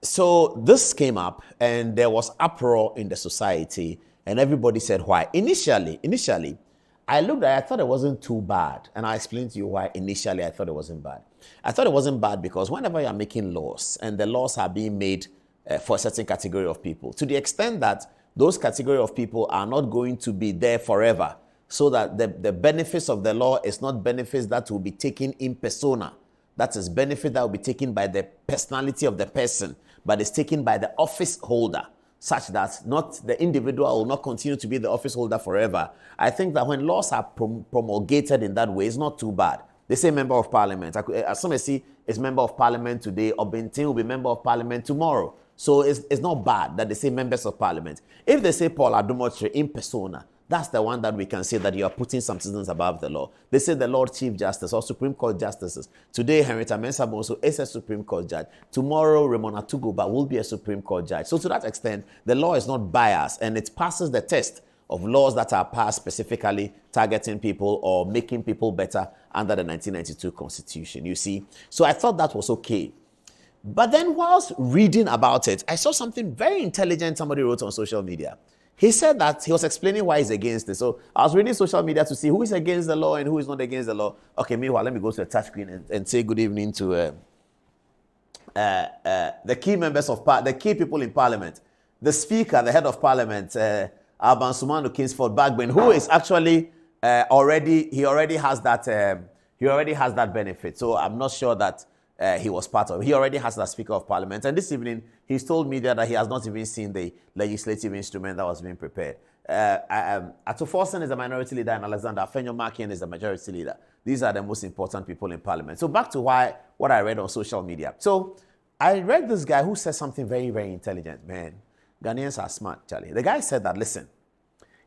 So this came up and there was uproar in the society and everybody said why. Initially, I looked at it, I thought it wasn't too bad. And I explained to you why initially I thought it wasn't bad. I thought it wasn't bad because whenever you're making laws and the laws are being made for a certain category of people, to the extent that those category of people are not going to be there forever, so that the benefits of the law is not benefits that will be taken in persona. That is benefit that will be taken by the personality of the person, but it's taken by the office holder, such that not the individual will not continue to be the office holder forever. I think that when laws are promulgated in that way, it's not too bad. They say member of parliament. As some see, it's member of parliament today, or Bentin will be member of parliament tomorrow. So it's not bad that they say members of parliament. If they say Paul Adom-Otchere in persona, that's the one that we can say that you are putting some citizens above the law. They say the Lord Chief Justice or Supreme Court Justices. Today, Henrietta Mensah-Bonsu is a Supreme Court judge. Tomorrow, Raymond Atuguba will be a Supreme Court judge. So to that extent, the law is not biased and it passes the test of laws that are passed specifically targeting people or making people better under the 1992 Constitution, you see. So I thought that was okay. But then whilst reading about it, I saw something very intelligent somebody wrote on social media. He said that he was explaining why he's against it. So I was reading social media to see who is against the law and who is not against the law. Okay, meanwhile, let me go to the touch screen and say good evening to the key members of the key people in Parliament. The Speaker, the head of Parliament, Alban Sumano Kingsford Bagbin, who is actually already has that benefit. So I'm not sure that he was part of it. He already has that Speaker of Parliament. And this evening, he's told media that he has not even seen the legislative instrument that was being prepared. Ato Forson is the minority leader and Alexander Afenyo-Markin is the majority leader. These are the most important people in Parliament. So back to what I read on social media. So I read this guy who said something very, very intelligent. Man, Ghanaians are smart, Charlie. The guy said that, listen,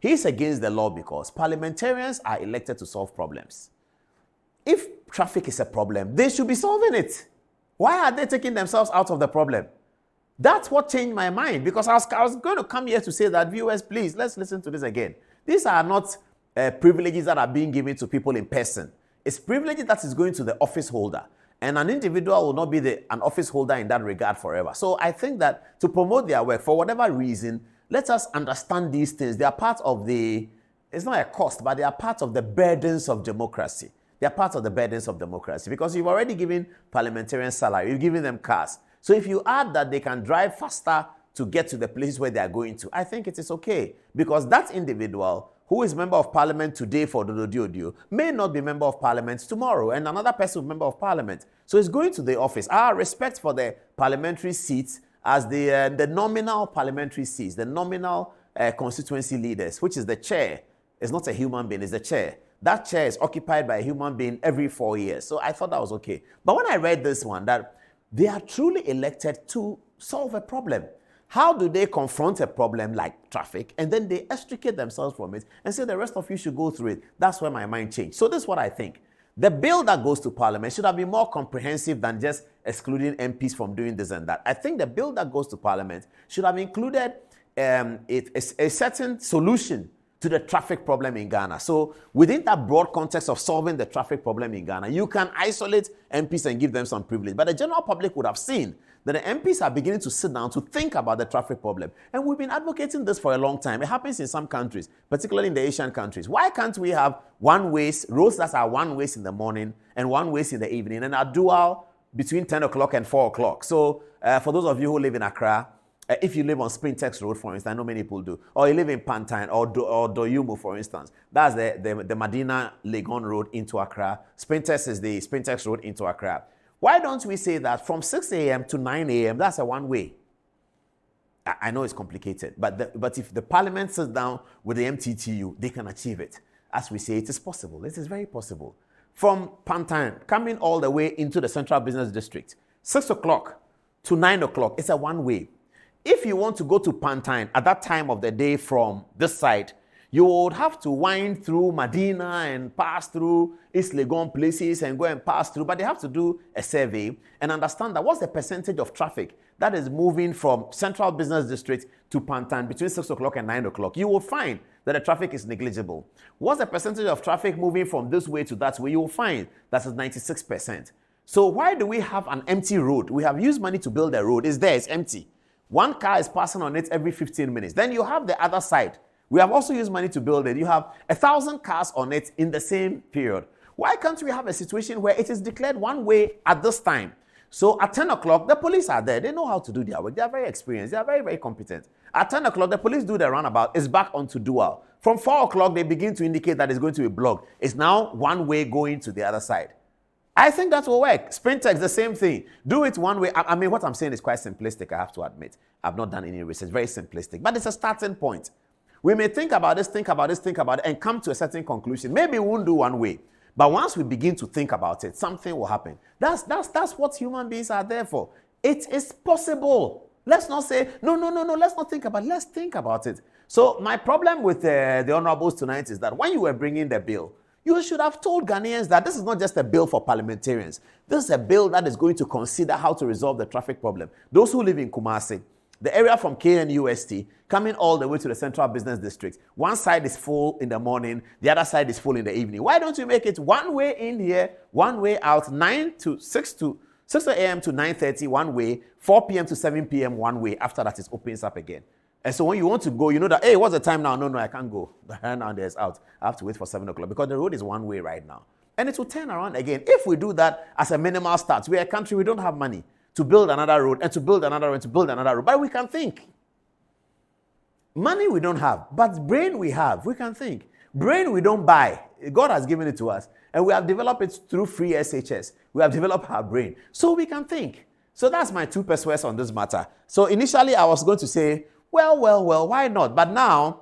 he's against the law because parliamentarians are elected to solve problems. If traffic is a problem, they should be solving it. Why are they taking themselves out of the problem? That's what changed my mind, because I was going to come here to say that, viewers, please, let's listen to this again. These are not privileges that are being given to people in person. It's privileges that is going to the office holder. And an individual will not be an office holder in that regard forever. So I think that to promote their work, for whatever reason, let us understand these things. They are part of it's not a cost, but they are part of the burdens of democracy. They are part of the burdens of democracy because you've already given parliamentarians salary, you've given them cars. So if you add that they can drive faster to get to the places where they are going to, I think it is okay, because that individual who is member of parliament today for Dodo may not be member of parliament tomorrow, and another person member of parliament. So it's going to the office. Our respect for the parliamentary seats as the nominal parliamentary seats, the nominal constituency leaders, which is the chair. It's not a human being, it's the chair. That chair is occupied by a human being every 4 years. So I thought that was okay. But when I read this one, that they are truly elected to solve a problem. How do they confront a problem like traffic and then they extricate themselves from it and say the rest of you should go through it? That's where my mind changed. So this is what I think. The bill that goes to Parliament should have been more comprehensive than just excluding MPs from doing this and that. I think the bill that goes to Parliament should have included a certain solution to the traffic problem in Ghana. So within that broad context of solving the traffic problem in Ghana, you can isolate MPs and give them some privilege. But the general public would have seen that the MPs are beginning to sit down to think about the traffic problem. And we've been advocating this for a long time. It happens in some countries, particularly in the Asian countries. Why can't we have one-ways, roads that are one-ways in the morning and one-ways in the evening, and are dual between 10 o'clock and 4 o'clock? So for those of you who live in Accra, if you live on Sprintex Road, for instance, I know many people do, or you live in Pantine or Doyumu, for instance, that's the Medina Legon Road into Accra. Sprintex is the Sprintex Road into Accra. Why don't we say that from 6 a.m. to 9 a.m., that's a one-way? I know it's complicated, but if the parliament sits down with the MTTU, they can achieve it. As we say, it is possible. It is very possible. From Pantine, coming all the way into the Central Business District, 6 o'clock to 9 o'clock, it's a one-way. If you want to go to Pantine at that time of the day from this side, you would have to wind through Medina and pass through East Legon places and go and pass through. But they have to do a survey and understand that what's the percentage of traffic that is moving from Central Business District to Pantine between 6 o'clock and 9 o'clock. You will find that the traffic is negligible. What's the percentage of traffic moving from this way to that way? You will find that is 96%. So why do we have an empty road? We have used money to build a road. It's there, it's empty. One car is passing on it every 15 minutes. Then you have the other side. We have also used money to build it. You have 1,000 cars on it in the same period. Why can't we have a situation where it is declared one way at this time? So at 10 o'clock, the police are there. They know how to do their work. They are very experienced. They are very, very competent. At 10 o'clock, the police do the roundabout. It's back onto dual. From 4 o'clock, they begin to indicate that it's going to be blocked. It's now one way going to the other side. I think that will work. Sprintex, the same thing. Do it one way. I mean, what I'm saying is quite simplistic, I have to admit. I've not done any research. Very simplistic. But it's a starting point. We may think about this, and come to a certain conclusion. Maybe we won't do one way. But once we begin to think about it, something will happen. That's what human beings are there for. It is possible. Let's not say, no, let's not think about it. Let's think about it. So my problem with the honorables tonight is that when you were bringing the bill, you should have told Ghanaians that this is not just a bill for parliamentarians. This is a bill that is going to consider how to resolve the traffic problem. Those who live in Kumasi, the area from KNUST, coming all the way to the Central Business District. One side is full in the morning, the other side is full in the evening. Why don't you make it one way in here, one way out, 6 a.m. to 9:30, one way, 4 p.m. to 7 p.m., one way. After that, it opens up again. And so when you want to go, you know that, hey, what's the time now? No, I can't go. The hand now there's out. I have to wait for 7 o'clock because the road is one way right now. And it will turn around again. If we do that as a minimal start, we're a country, we don't have money to build another road and to build another road and to build another road. But we can think. Money we don't have, but brain we have. We can think. Brain we don't buy. God has given it to us. And we have developed it through free SHS. We have developed our brain. So we can think. So that's my 2 persuasions on this matter. So initially I was going to say, well, why not? But now,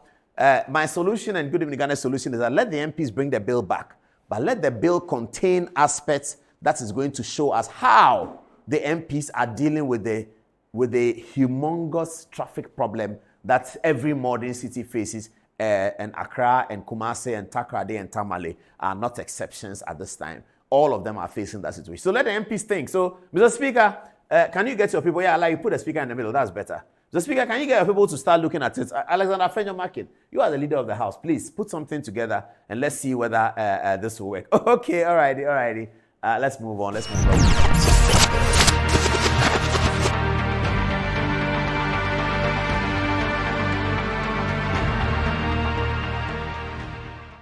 my solution and Good Evening Ghana's solution is that let the MPs bring the bill back. But let the bill contain aspects that is going to show us how the MPs are dealing with the humongous traffic problem that every modern city faces. And Accra and Kumasi and Takoradi and Tamale are not exceptions at this time. All of them are facing that situation. So let the MPs think. So, Mr. Speaker, can you get your people? Yeah, like you put a speaker in the middle. That's better. Mr. Speaker, can you get your people to start looking at it? Alexander Fenyo Market, you are the leader of the House. Please put something together and let's see whether this will work. Okay, all righty. Let's move on.